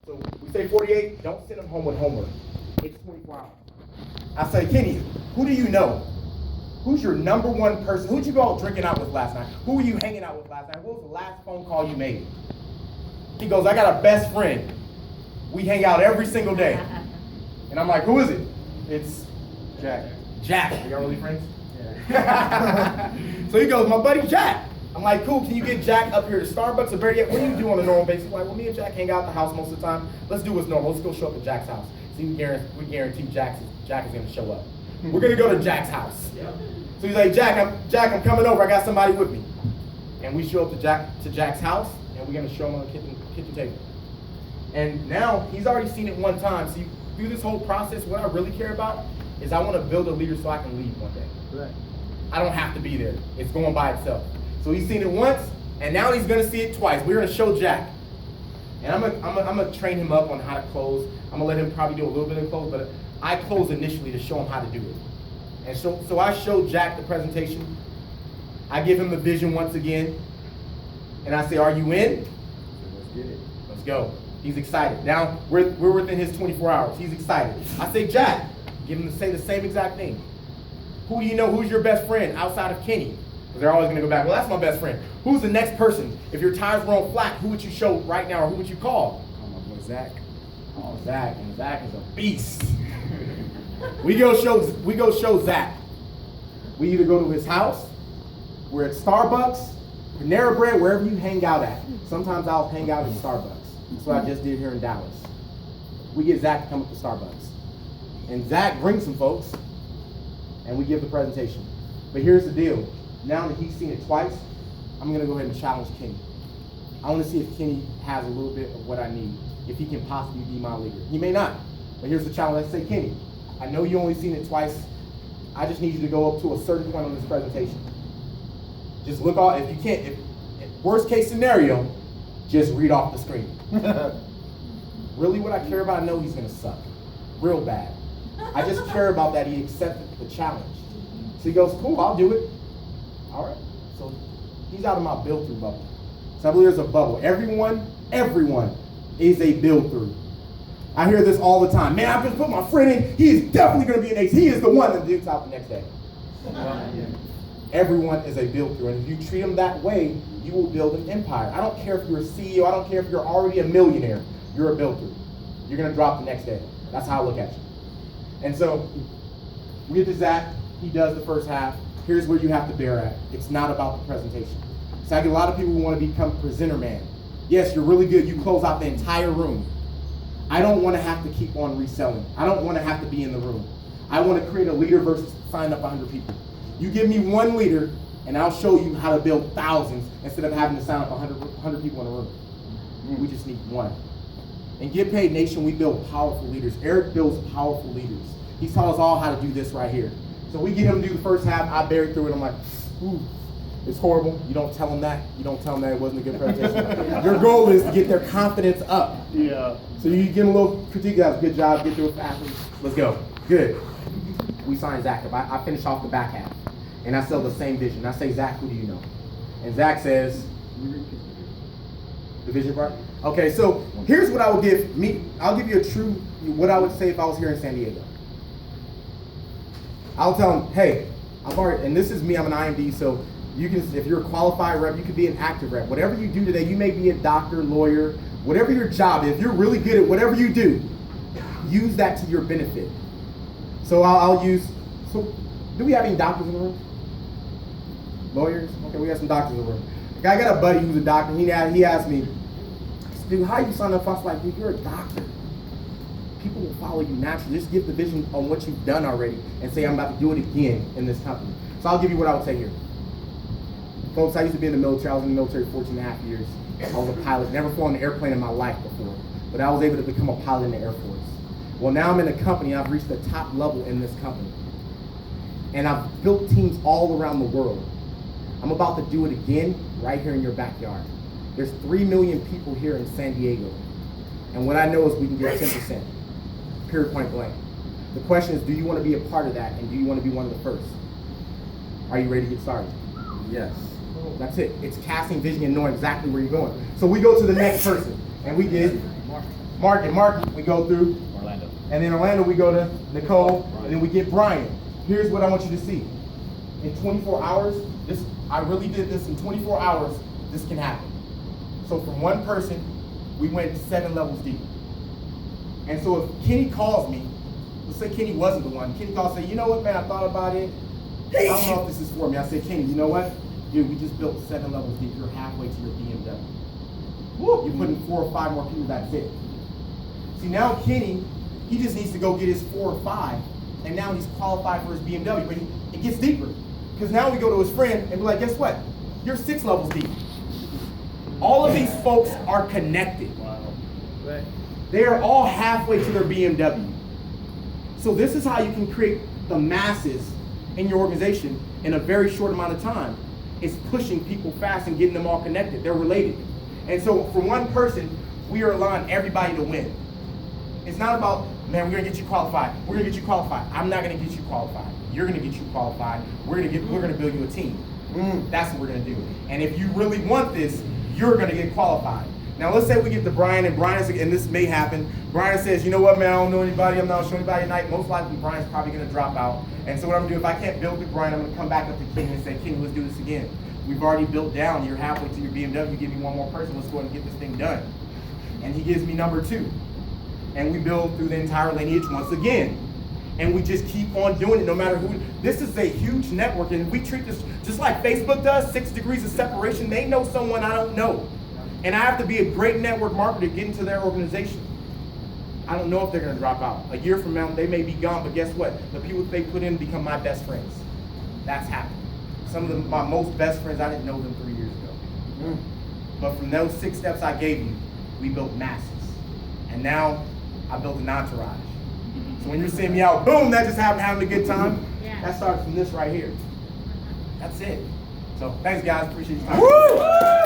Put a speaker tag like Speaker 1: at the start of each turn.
Speaker 1: So we say 48, don't send him home with homework. It's 24 hours. I say, Kenny, who do you know? Who's your number one person? Who'd you go out drinking out with last night? Who were you hanging out with last night? What was the last phone call you made? He goes, I got a best friend. We hang out every single day. And I'm like, who is it? It's Jack. Jack. Are y'all really friends? Yeah. So he goes, my buddy Jack. I'm like, cool, can you get Jack up here to Starbucks or better yet, what do you do on a normal basis? Like, well, me and Jack hang out at the house most of the time. Let's do what's normal. Let's go show up at Jack's house. See, we guarantee Jack is going to show up. We're going to go to Jack's house. Yep. So he's like, Jack, I'm coming over. I got somebody with me. And we show up to Jack's house, and we're going to show him on the kitchen table. And now he's already seen it one time. So through this whole process, what I really care about is I want to build a leader so I can lead one day. Right. I don't have to be there. It's going by itself. So he's seen it once, and now he's going to see it twice. We're going to show Jack. And I'm gonna train him up on how to close. I'm going to let him probably do a little bit of close, but I close initially to show him how to do it. And so I show Jack the presentation. I give him the vision once again. And I say, are you in? Let's get it. Let's go. He's excited. Now, we're within his 24 hours. He's excited. I say, Jack, give him to say the same exact thing. Who do you know? Who's your best friend outside of Kenny? Because they're always going to go back, well, that's my best friend. Who's the next person? If your tires were on flat, who would you show right now, or who would you call? Oh, my boy, Zach. Oh, Zach. And Zach is a beast. We go show Zach. We either go to his house, we're at Starbucks, Panera Bread, wherever you hang out at. Sometimes I'll hang out at Starbucks. That's what I just did here in Dallas. We get Zach to come up to Starbucks. And Zach brings some folks, and we give the presentation. But here's the deal. Now that he's seen it twice, I'm going to go ahead and challenge Kenny. I want to see if Kenny has a little bit of what I need, if he can possibly be my leader. He may not, but here's the challenge. Let's say, Kenny, I know you only seen it twice. I just need you to go up to a certain point on this presentation. Just look off, if you can't, if worst case scenario, just read off the screen. Really what I care about, I know he's going to suck real bad. I just care about that he accepted the challenge. So he goes, cool, I'll do it. All right, so he's out of my build-through bubble. So I believe there's a bubble. Everyone is a build-through. I hear this all the time. Man, I just put my friend in. He is definitely going to be an ace. He is the one that dukes out the next day. Everyone is a build-through. And if you treat them that way, you will build an empire. I don't care if you're a CEO. I don't care if you're already a millionaire. You're a build-through. You're going to drop the next day. That's how I look at you. And so we get to Zach. He does the first half. Here's where you have to bear at. It's not about the presentation. So I get a lot of people who want to become presenter man. Yes, you're really good. You close out the entire room. I don't want to have to keep on reselling. I don't want to have to be in the room. I want to create a leader versus sign up 100 people. You give me one leader, and I'll show you how to build thousands instead of having to sign up 100 people in a room. We just need one. In Get Paid Nation, we build powerful leaders. Eric builds powerful leaders. He's taught us all how to do this right here. So we get him to do the first half. I buried through it. I'm like, ooh, it's horrible. You don't tell them that. You don't tell them that it wasn't a good presentation. Your goal is to get their confidence up. Yeah. So you give them a little critique. That was a good job. Get through it fast. Let's go. Good. We sign Zach up. I finish off the back half. And I sell the same vision. I say, Zach, who do you know? And Zach says, the vision part? Okay, so here's what I would give me. I'll give you a true, what I would say if I was here in San Diego. I'll tell him, hey, I've already, and this is me, I'm an IMD, so you can, if you're a qualified rep, you could be an active rep. Whatever you do today, you may be a doctor, lawyer, whatever your job is, if you're really good at whatever you do, use that to your benefit. So I'll use, so do we have any doctors in the room? Lawyers? Okay, we have some doctors in the room. I got a buddy who's a doctor, and he asked me, dude, how you sign up? I was like, dude, you're a doctor. People will follow you naturally. Just give the vision on what you've done already and say, I'm about to do it again in this company. So I'll give you what I would say here. Folks, I used to be in the military. I was in the military 14 and a half years. I was a pilot. Never flown an airplane in my life before, but I was able to become a pilot in the Air Force. Well, now I'm in a company. I've reached the top level in this company. And I've built teams all around the world. I'm about to do it again right here in your backyard. There's 3 million people here in San Diego. And what I know is we can get 10%. Period, point blank. The question is, do you want to be a part of that, and do you want to be one of the first? Are you ready to get started? Yes. That's it. It's casting vision and knowing exactly where you're going. So we go to the next person, and we did Mark, and Mark we go through.
Speaker 2: Orlando.
Speaker 1: And then Orlando we go to Nicole, and then we get Brian. Here's what I want you to see. In 24 hours, I really did this in 24 hours, this can happen. So from one person, we went 7 levels deep. And so if Kenny calls me, let's say Kenny wasn't the one, Kenny calls and say, you know what, man, I thought about it. I don't know if this is for me. I said, Kenny, you know what? Dude, we just built 7 levels deep. You're halfway to your BMW. Woo! You're putting 4 or 5 more people, that's it. See, now Kenny, he just needs to go get his 4 or 5, and now he's qualified for his BMW. But it gets deeper, because now we go to his friend and be like, guess what? You're 6 levels deep. All of these folks are connected. They are all halfway to their BMW. So this is how you can create the masses in your organization in a very short amount of time. It's pushing people fast and getting them all connected. They're related. And so for one person, we are allowing everybody to win. It's not about, man, we're gonna get you qualified. We're gonna get you qualified. I'm not gonna get you qualified. You're gonna get you qualified. We're gonna build you a team. That's what we're gonna do. And if you really want this, you're gonna get qualified. Now let's say we get to Brian, and and this may happen. Brian says, you know what, man, I don't know anybody. I'm not showing anybody tonight. Most likely Brian's probably gonna drop out. And so what I'm gonna do, if I can't build through Brian, I'm gonna come back up to Kenny and say, Kenny, let's do this again. We've already built down. You're halfway to your BMW. Give me one more person. Let's go ahead and get this thing done. And he gives me number 2. And we build through the entire lineage once again. And we just keep on doing it no matter who. This is a huge network, and we treat this just like Facebook does, 6 degrees of separation. They know someone I don't know. And I have to be a great network marketer to get into their organization. I don't know if they're gonna drop out. A year from now, they may be gone, but guess what? The people that they put in become my best friends. That's happened. Some of my most best friends, I didn't know them 3 years ago. But from those 6 steps I gave you, we built masses. And now, I built an entourage. So when you're seeing me out, boom, that just happened, having a good time. Yeah. That starts from this right here. That's it. So thanks guys, appreciate your time. Woo!